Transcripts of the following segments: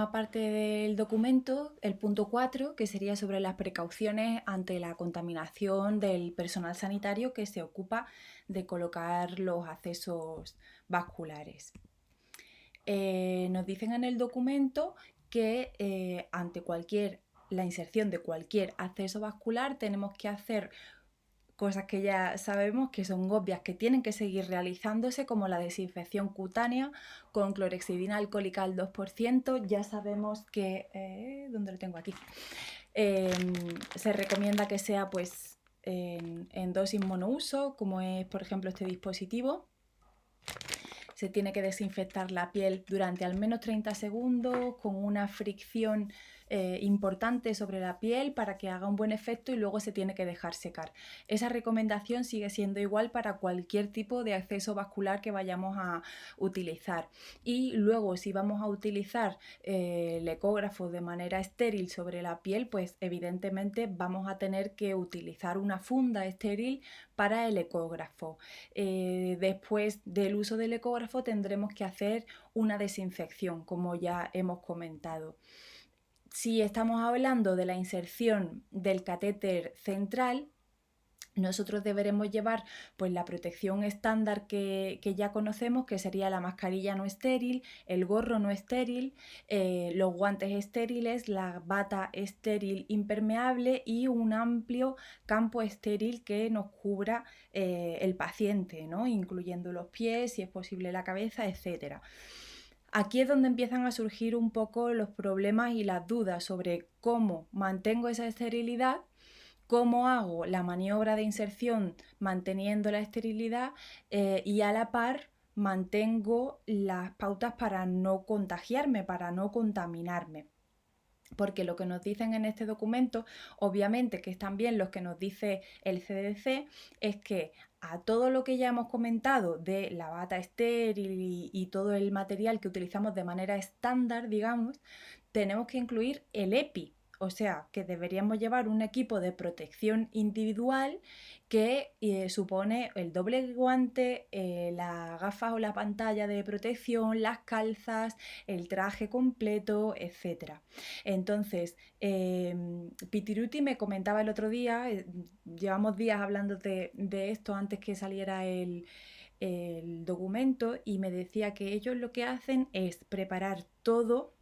última parte del documento, el punto 4, que sería sobre las precauciones ante la contaminación del personal sanitario que se ocupa de colocar los accesos vasculares. Nos dicen en el documento que ante la inserción de cualquier acceso vascular tenemos que hacer cosas que ya sabemos que son obvias, que tienen que seguir realizándose, como la desinfección cutánea con clorhexidina alcohólica al 2%. Ya sabemos que, ¿dónde lo tengo aquí? Se recomienda que sea pues en dosis monouso, como es por ejemplo este dispositivo. Se tiene que desinfectar la piel durante al menos 30 segundos con una fricción importante sobre la piel para que haga un buen efecto y luego se tiene que dejar secar. Esa recomendación sigue siendo igual para cualquier tipo de acceso vascular que vayamos a utilizar. Y luego, si vamos a utilizar el ecógrafo de manera estéril sobre la piel, pues evidentemente vamos a tener que utilizar una funda estéril para el ecógrafo. Después del uso del ecógrafo tendremos que hacer una desinfección, como ya hemos comentado. Si estamos hablando de la inserción del catéter central, nosotros deberemos llevar pues la protección estándar que ya conocemos, que sería la mascarilla no estéril, el gorro no estéril, los guantes estériles, la bata estéril impermeable y un amplio campo estéril que nos cubra el paciente, ¿no? Incluyendo los pies, si es posible la cabeza, etc. Aquí es donde empiezan a surgir un poco los problemas y las dudas sobre cómo mantengo esa esterilidad, cómo hago la maniobra de inserción manteniendo la esterilidad y a la par mantengo las pautas para no contagiarme, para no contaminarme. Porque lo que nos dicen en este documento, obviamente que es también lo que nos dice el CDC, es que a todo lo que ya hemos comentado de la bata estéril y todo el material que utilizamos de manera estándar, digamos, tenemos que incluir el EPI. O sea, que deberíamos llevar un equipo de protección individual que supone el doble guante, las gafas o la pantalla de protección, las calzas, el traje completo, etc. Entonces, Pitiruti me comentaba el otro día, llevamos días hablando de esto antes que saliera el documento, y me decía que ellos lo que hacen es preparar todo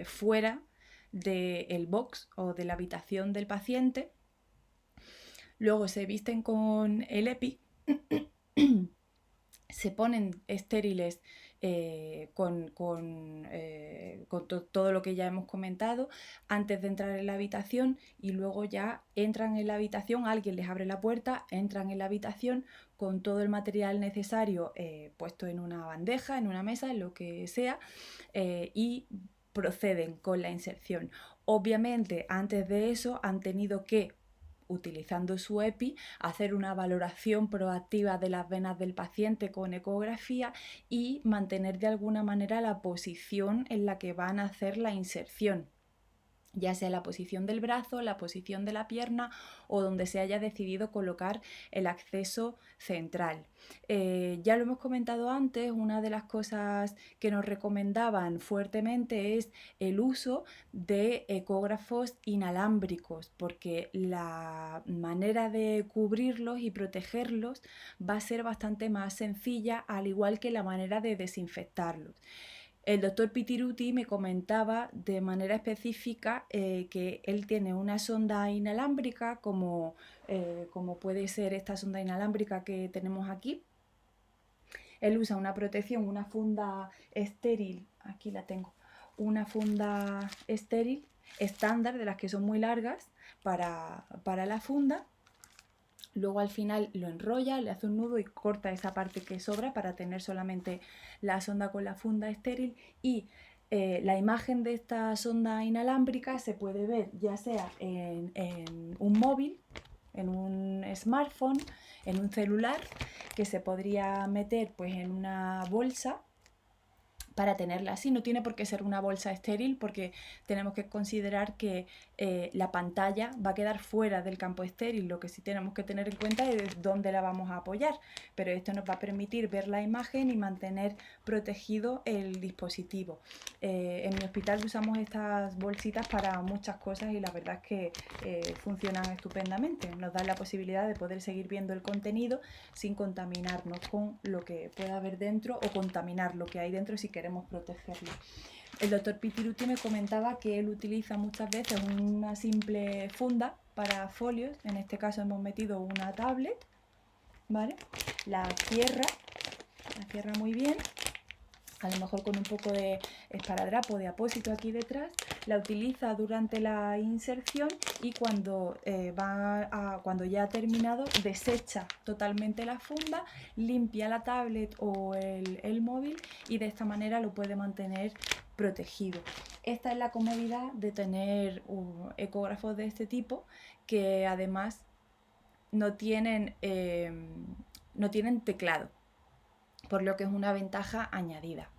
fuera del box o de la habitación del paciente. Luego se visten con el EPI, se ponen estériles con todo lo que ya hemos comentado antes de entrar en la habitación, y luego ya entran en la habitación, alguien les abre la puerta, entran en la habitación con todo el material necesario puesto en una bandeja, en una mesa, en lo que sea, y proceden con la inserción. Obviamente, antes de eso han tenido que, utilizando su EPI, hacer una valoración proactiva de las venas del paciente con ecografía y mantener de alguna manera la posición en la que van a hacer la inserción, ya sea la posición del brazo, la posición de la pierna o donde se haya decidido colocar el acceso central. Ya lo hemos comentado antes, una de las cosas que nos recomendaban fuertemente es el uso de ecógrafos inalámbricos, porque la manera de cubrirlos y protegerlos va a ser bastante más sencilla, al igual que la manera de desinfectarlos. El doctor Pitiruti me comentaba de manera específica que él tiene una sonda inalámbrica, como puede ser esta sonda inalámbrica que tenemos aquí. Él usa una protección, una funda estéril, aquí la tengo, una funda estéril estándar, de las que son muy largas, para la funda. Luego al final lo enrolla, le hace un nudo y corta esa parte que sobra para tener solamente la sonda con la funda estéril, y la imagen de esta sonda inalámbrica se puede ver ya sea en un móvil, en un smartphone, en un celular, que se podría meter pues en una bolsa para tenerla así. No tiene por qué ser una bolsa estéril, porque tenemos que considerar que la pantalla va a quedar fuera del campo estéril. Lo que sí tenemos que tener en cuenta es dónde la vamos a apoyar, pero esto nos va a permitir ver la imagen y mantener protegido el dispositivo. En mi hospital usamos estas bolsitas para muchas cosas y la verdad es que funcionan estupendamente. Nos dan la posibilidad de poder seguir viendo el contenido sin contaminarnos con lo que pueda haber dentro o contaminar lo que hay dentro si queremos protegerlo. El doctor Pitiruti me comentaba que él utiliza muchas veces una simple funda para folios. En este caso hemos metido una tablet, ¿vale? La cierra muy bien, a lo mejor con un poco de esparadrapo, de apósito aquí detrás, la utiliza durante la inserción y cuando ya ha terminado, desecha totalmente la funda, limpia la tablet o el móvil y de esta manera lo puede mantener protegido. Esta es la comodidad de tener ecógrafos de este tipo, que además no tienen teclado, por lo que es una ventaja añadida.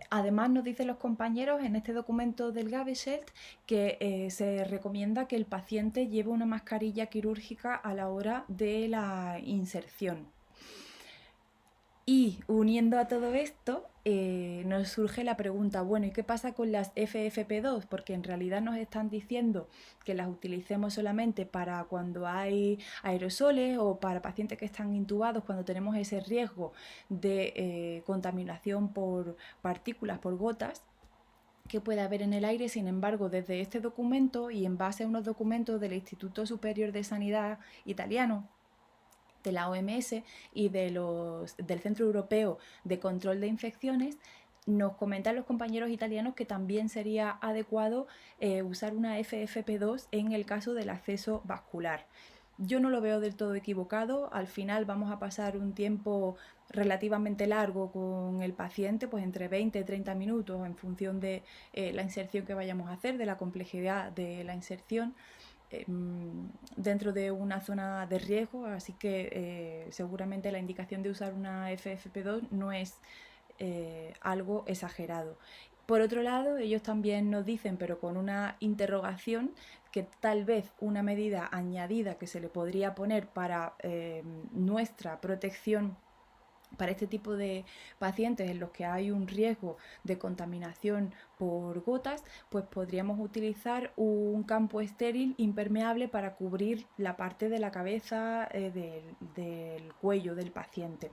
Además nos dicen los compañeros en este documento del Gabeselt que se recomienda que el paciente lleve una mascarilla quirúrgica a la hora de la inserción. Y uniendo a todo esto, nos surge la pregunta, bueno, ¿y qué pasa con las FFP2? Porque en realidad nos están diciendo que las utilicemos solamente para cuando hay aerosoles o para pacientes que están intubados, cuando tenemos ese riesgo de contaminación por partículas, por gotas que puede haber en el aire. Sin embargo, desde este documento y en base a unos documentos del Instituto Superior de Sanidad italiano, de la OMS y del Centro Europeo de Control de Infecciones, nos comentan los compañeros italianos que también sería adecuado usar una FFP2 en el caso del acceso vascular. Yo no lo veo del todo equivocado. Al final vamos a pasar un tiempo relativamente largo con el paciente, pues entre 20 y 30 minutos en función de la inserción que vayamos a hacer, de la complejidad de la inserción dentro de una zona de riesgo, así que seguramente la indicación de usar una FFP2 no es algo exagerado. Por otro lado, ellos también nos dicen, pero con una interrogación, que tal vez una medida añadida que se le podría poner para nuestra protección para este tipo de pacientes en los que hay un riesgo de contaminación por gotas, pues podríamos utilizar un campo estéril impermeable para cubrir la parte de la cabeza, del cuello del paciente.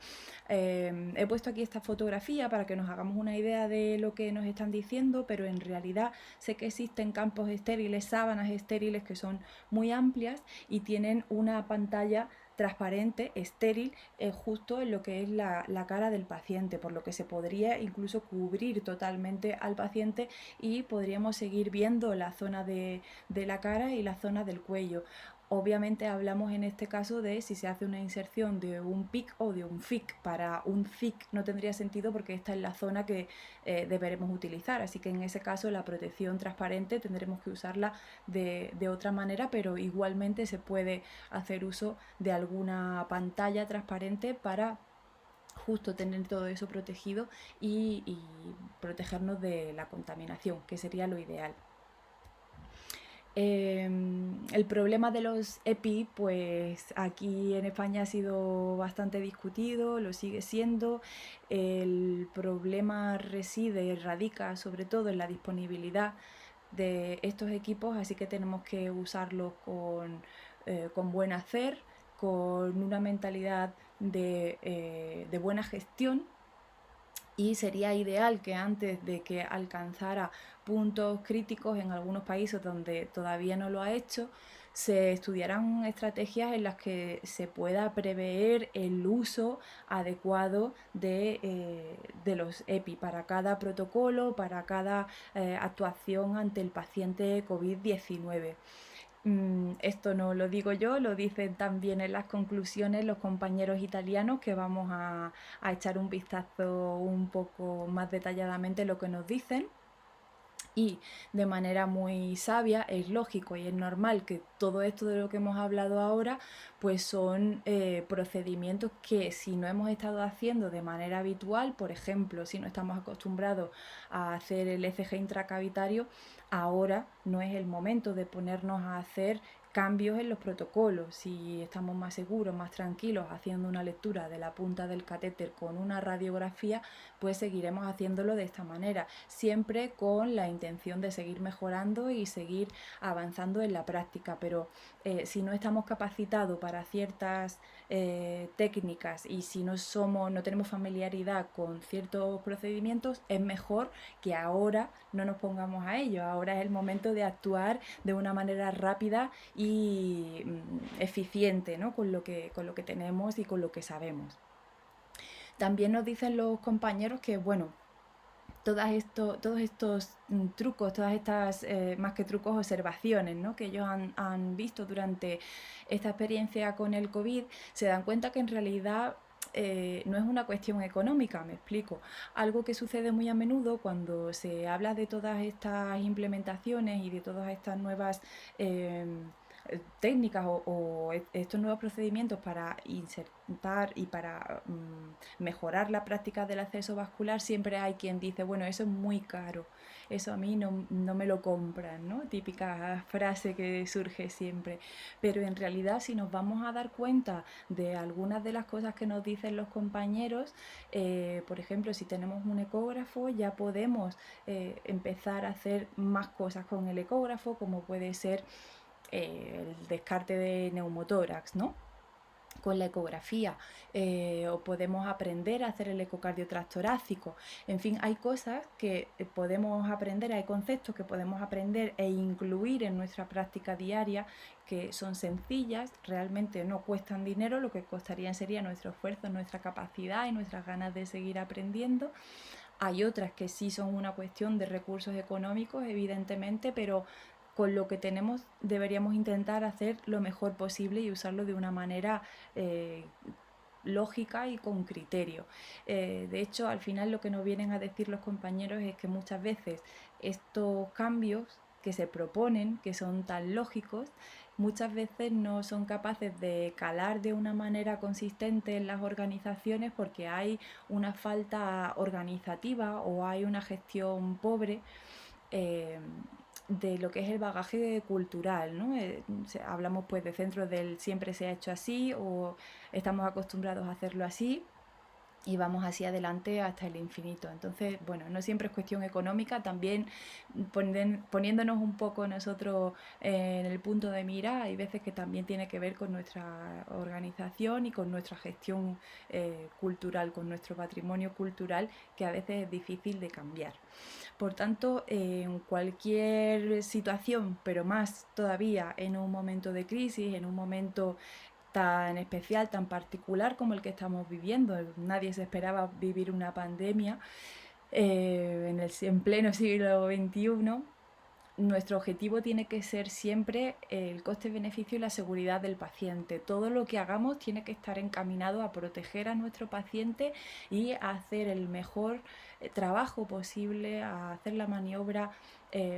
He puesto aquí esta fotografía para que nos hagamos una idea de lo que nos están diciendo, pero en realidad sé que existen campos estériles, sábanas estériles que son muy amplias y tienen una pantalla transparente, estéril, justo en lo que es la cara del paciente, por lo que se podría incluso cubrir totalmente al paciente y podríamos seguir viendo la zona de la cara y la zona del cuello. Obviamente hablamos en este caso de si se hace una inserción de un PIC o de un FIC. Para un FIC no tendría sentido porque esta es la zona que deberemos utilizar, así que en ese caso la protección transparente tendremos que usarla de otra manera, pero igualmente se puede hacer uso de alguna pantalla transparente para justo tener todo eso protegido y protegernos de la contaminación, que sería lo ideal. El problema de los EPI, pues aquí en España ha sido bastante discutido, lo sigue siendo. El problema radica sobre todo en la disponibilidad de estos equipos, así que tenemos que usarlos con buen hacer, con una mentalidad de buena gestión. Y sería ideal que antes de que alcanzara puntos críticos en algunos países donde todavía no lo ha hecho, se estudiaran estrategias en las que se pueda prever el uso adecuado de los EPI para cada protocolo, para cada actuación ante el paciente COVID-19. Esto no lo digo yo, lo dicen también en las conclusiones los compañeros italianos, que vamos a echar un vistazo un poco más detalladamente lo que nos dicen. Y de manera muy sabia, es lógico y es normal que todo esto de lo que hemos hablado ahora, pues son procedimientos que si no hemos estado haciendo de manera habitual, por ejemplo, si no estamos acostumbrados a hacer el ECG intracavitario, ahora no es el momento de ponernos a hacer cambios en los protocolos. Si estamos más seguros, más tranquilos haciendo una lectura de la punta del catéter con una radiografía, pues seguiremos haciéndolo de esta manera, siempre con la intención de seguir mejorando y seguir avanzando en la práctica. Pero si no estamos capacitados para ciertas técnicas y si no tenemos familiaridad con ciertos procedimientos, es mejor que ahora no nos pongamos a ello. Ahora es el momento de actuar de una manera rápida y eficiente, ¿no? con lo que tenemos y con lo que sabemos. También nos dicen los compañeros que, bueno, todos estos trucos, todas estas, más que trucos, observaciones, ¿no? que ellos han visto durante esta experiencia con el COVID, se dan cuenta que en realidad no es una cuestión económica, me explico. Algo que sucede muy a menudo cuando se habla de todas estas implementaciones y de todas estas nuevas técnicas o estos nuevos procedimientos para insertar y para mejorar la práctica del acceso vascular, siempre hay quien dice, bueno, eso es muy caro, eso a mí no me lo compran, ¿no? Típica frase que surge siempre. Pero en realidad, si nos vamos a dar cuenta de algunas de las cosas que nos dicen los compañeros, por ejemplo, si tenemos un ecógrafo, ya podemos empezar a hacer más cosas con el ecógrafo, como puede ser el descarte de neumotórax, ¿no? Con la ecografía, o podemos aprender a hacer el ecocardio transtorácico. En fin, hay cosas que podemos aprender, hay conceptos que podemos aprender e incluir en nuestra práctica diaria que son sencillas, realmente no cuestan dinero, lo que costarían sería nuestro esfuerzo, nuestra capacidad y nuestras ganas de seguir aprendiendo. Hay otras que sí son una cuestión de recursos económicos, evidentemente, pero con lo que tenemos deberíamos intentar hacer lo mejor posible y usarlo de una manera lógica y con criterio. De hecho, al final lo que nos vienen a decir los compañeros es que muchas veces estos cambios que se proponen, que son tan lógicos, muchas veces no son capaces de calar de una manera consistente en las organizaciones porque hay una falta organizativa o hay una gestión pobre eh, de lo que es el bagaje cultural, ¿no? Hablamos pues de centros del siempre se ha hecho así o estamos acostumbrados a hacerlo así y vamos así adelante hasta el infinito. Entonces, bueno, no siempre es cuestión económica, también poniéndonos un poco nosotros en el punto de mira, hay veces que también tiene que ver con nuestra organización y con nuestra gestión cultural, con nuestro patrimonio cultural, que a veces es difícil de cambiar. Por tanto, en cualquier situación, pero más todavía en un momento de crisis, en un momento tan especial, tan particular como el que estamos viviendo. Nadie se esperaba vivir una pandemia en pleno siglo XXI. Nuestro objetivo tiene que ser siempre el coste-beneficio y la seguridad del paciente. Todo lo que hagamos tiene que estar encaminado a proteger a nuestro paciente y a hacer el mejor trabajo posible, a hacer la maniobra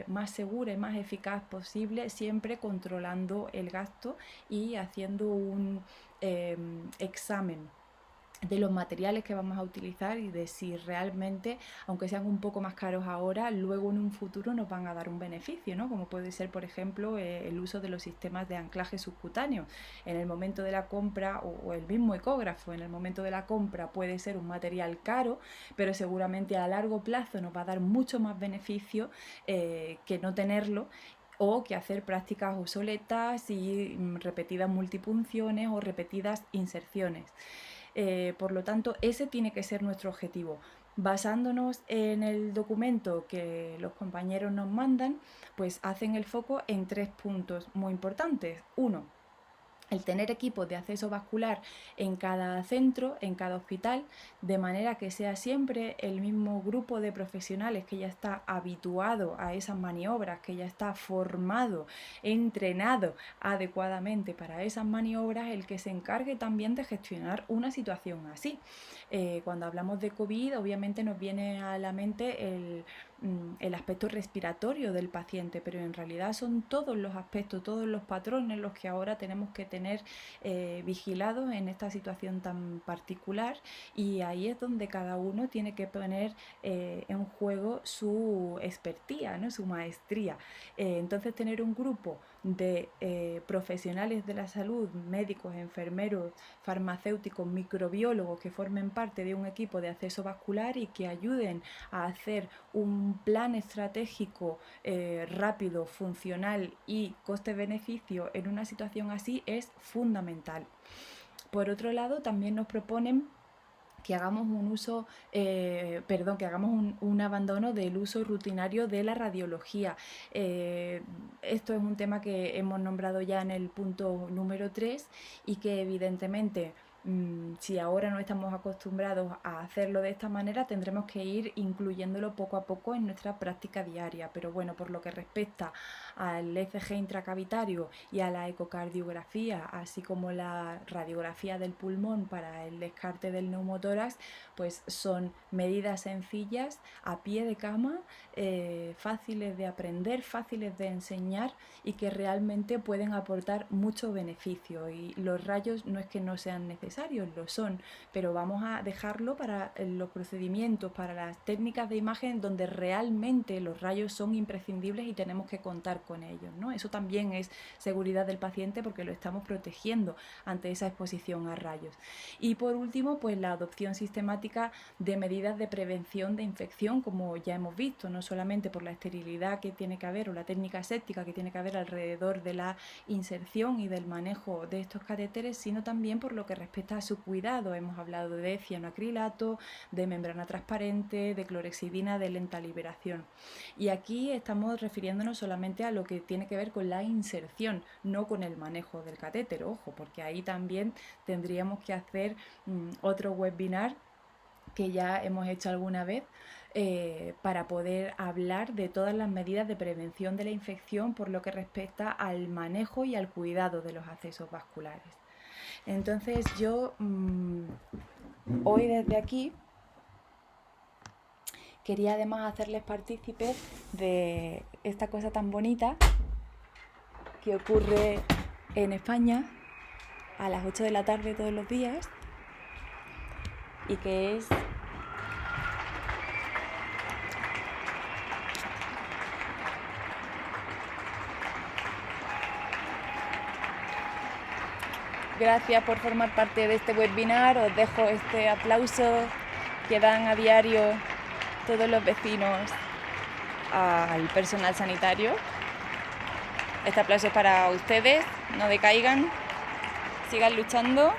más segura y más eficaz posible, siempre controlando el gasto y haciendo un examen de los materiales que vamos a utilizar y de si realmente, aunque sean un poco más caros ahora, luego en un futuro nos van a dar un beneficio, ¿no? Como puede ser, por ejemplo, el uso de los sistemas de anclaje subcutáneo. En el momento de la compra, o el mismo ecógrafo, en el momento de la compra puede ser un material caro, pero seguramente a largo plazo nos va a dar mucho más beneficio que no tenerlo o que hacer prácticas obsoletas y repetidas multipunciones o repetidas inserciones. Por lo tanto, ese tiene que ser nuestro objetivo. Basándonos en el documento que los compañeros nos mandan, pues hacen el foco en 3 puntos muy importantes. Uno, el tener equipos de acceso vascular en cada centro, en cada hospital, de manera que sea siempre el mismo grupo de profesionales que ya está habituado a esas maniobras, que ya está formado, entrenado adecuadamente para esas maniobras, el que se encargue también de gestionar una situación así. Cuando hablamos de COVID, obviamente nos viene a la mente el aspecto respiratorio del paciente, pero en realidad son todos los aspectos, todos los patrones los que ahora tenemos que tener vigilados en esta situación tan particular, y ahí es donde cada uno tiene que poner en juego su expertía, ¿no? Su maestría. Entonces tener un grupo de profesionales de la salud, médicos, enfermeros, farmacéuticos, microbiólogos que formen parte de un equipo de acceso vascular y que ayuden a hacer un plan estratégico rápido, funcional y coste-beneficio en una situación así es fundamental. Por otro lado, también nos proponen que hagamos que hagamos un abandono del uso rutinario de la radiología. Esto es un tema que hemos nombrado ya en el punto número 3 y que evidentemente si ahora no estamos acostumbrados a hacerlo de esta manera, tendremos que ir incluyéndolo poco a poco en nuestra práctica diaria. Pero bueno, por lo que respecta al ECG intracavitario y a la ecocardiografía, así como la radiografía del pulmón para el descarte del neumotórax, pues son medidas sencillas, a pie de cama, fáciles de aprender, fáciles de enseñar y que realmente pueden aportar mucho beneficio. Y los rayos no es que no sean necesarios, lo son, pero vamos a dejarlo para los procedimientos, para las técnicas de imagen donde realmente los rayos son imprescindibles y tenemos que contar con ellos, ¿no? Eso también es seguridad del paciente porque lo estamos protegiendo ante esa exposición a rayos. Y por último, pues la adopción sistemática de medidas de prevención de infección, como ya hemos visto, no solamente por la esterilidad que tiene que haber o la técnica aséptica que tiene que haber alrededor de la inserción y del manejo de estos catéteres, sino también por lo que respecta a su cuidado. Hemos hablado de cianoacrilato, de membrana transparente, de clorexidina de lenta liberación. Y aquí estamos refiriéndonos solamente a lo que tiene que ver con la inserción, no con el manejo del catéter, ojo, porque ahí también tendríamos que hacer otro webinar que ya hemos hecho alguna vez para poder hablar de todas las medidas de prevención de la infección por lo que respecta al manejo y al cuidado de los accesos vasculares. Entonces yo hoy desde aquí quería además hacerles partícipes de esta cosa tan bonita que ocurre en España a las 8 de la tarde todos los días y que es gracias por formar parte de este webinar. Os dejo este aplauso que dan a diario todos los vecinos al personal sanitario. Este aplauso es para ustedes, no decaigan, sigan luchando.